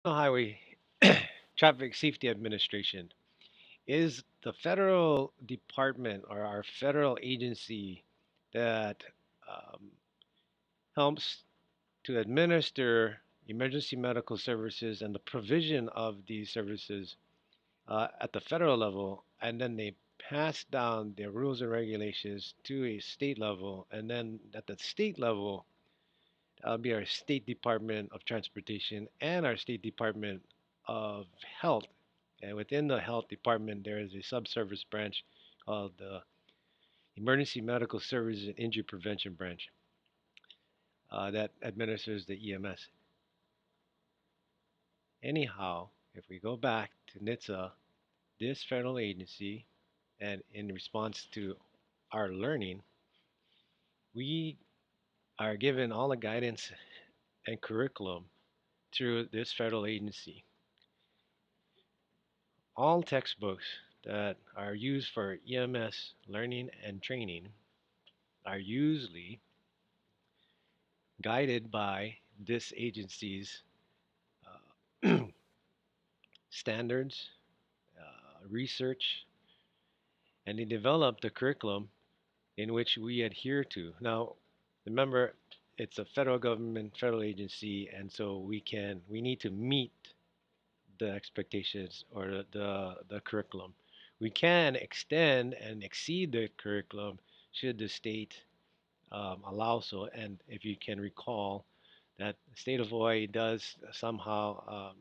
Highway Traffic Safety Administration is the federal department or our federal agency that um, helps to administer emergency medical services and the provision of these services at the federal level, and then they pass down their rules and regulations to a state level, and then at the state level, that'll be our State Department of Transportation and our State Department of Health. And within the Health Department, there is a subservice branch called the Emergency Medical Services and Injury Prevention Branch that administers the EMS. Anyhow, if we go back to NHTSA, this federal agency, and in response to our learning, we are given all the guidance and curriculum through this federal agency. All textbooks that are used for EMS learning and training are usually guided by this agency's uh, standards, research, and they develop the curriculum in which we adhere to. Now, remember, it's a federal government, federal agency, and so we need to meet the expectations or the curriculum. We can extend and exceed the curriculum should the state allow so. And if you can recall, that the state of Hawaii does somehow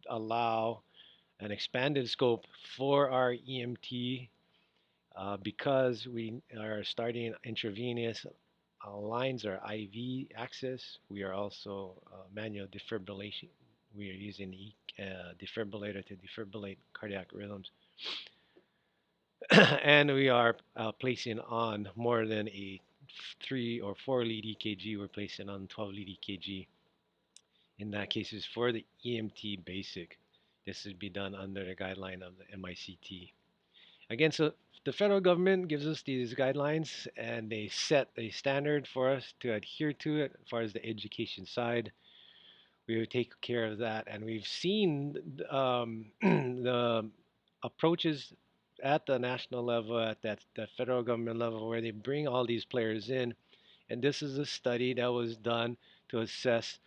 allow an expanded scope for our EMT because we are starting intravenous lines or IV access. We are also manual defibrillation. We are using the defibrillator to defibrillate cardiac rhythms. And we are placing on more than a 3 or 4 lead EKG. We're placing on 12 lead EKG. In that case, is for the EMT basic. This would be done under the guideline of the MICT. Again, so the federal government gives us these guidelines and they set a standard for us to adhere to it as far as the education side. We would take care of that. And we've seen the approaches at the national level, at that federal government level, where they bring all these players in. And this is a study that was done to assess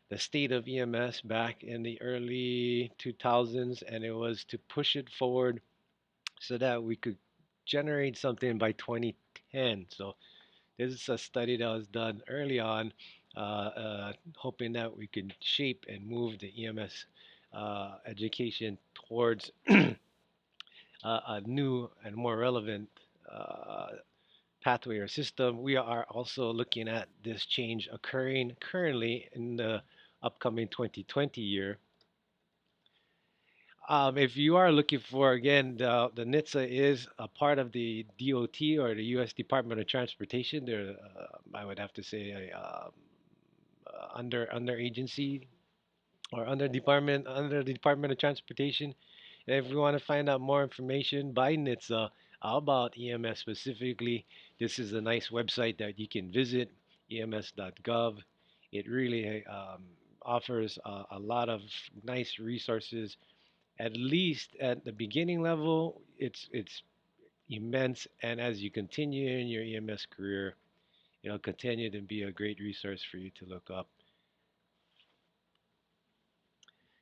the state of EMS back in the early 2000s, and it was to push it forward so that we could generate something by 2010. So this is a study that was done early on, hoping that we could shape and move the EMS education towards a new and more relevant uh, pathway or system. We are also looking at this change occurring currently in the upcoming 2020 year. If you are looking for, again, the NHTSA is a part of the DOT or the U.S. Department of Transportation. They're, I would have to say, under agency or under the Department of Transportation. And if you want to find out more information by NHTSA about EMS specifically, this is a nice website that you can visit, ems.gov. It really offers a lot of nice resources. At least at the beginning level, it's immense, and as you continue in your EMS career, it'll continue to be a great resource for you to look up.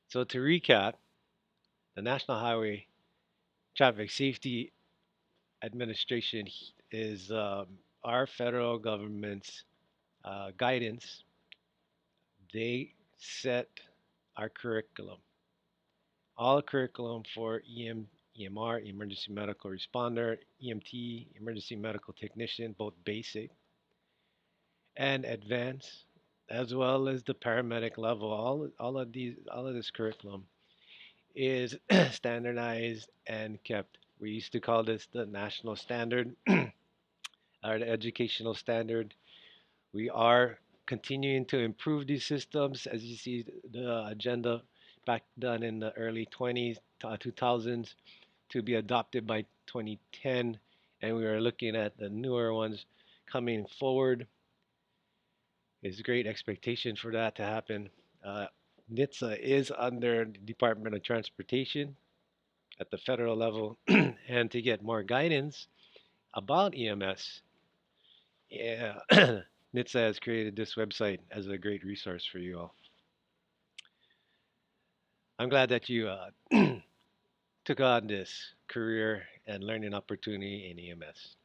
So to recap, the National Highway Traffic Safety Administration is our federal government's guidance. They set our curriculum, all curriculum for EMR, emergency medical responder, EMT, emergency medical technician, both basic and advanced, as well as the paramedic level. All of this curriculum is standardized and kept. We used to call this the national standard or the educational standard. We are continuing to improve these systems. As you see, the agenda back done in the early 2000s to be adopted by 2010, and we are looking at the newer ones coming forward. There's great expectation for that to happen. Uh, NHTSA is under the Department of Transportation at the federal level, and to get more guidance about EMS, yeah, NHTSA has created this website as a great resource for you all. I'm glad that you took on this career and learning opportunity in EMS.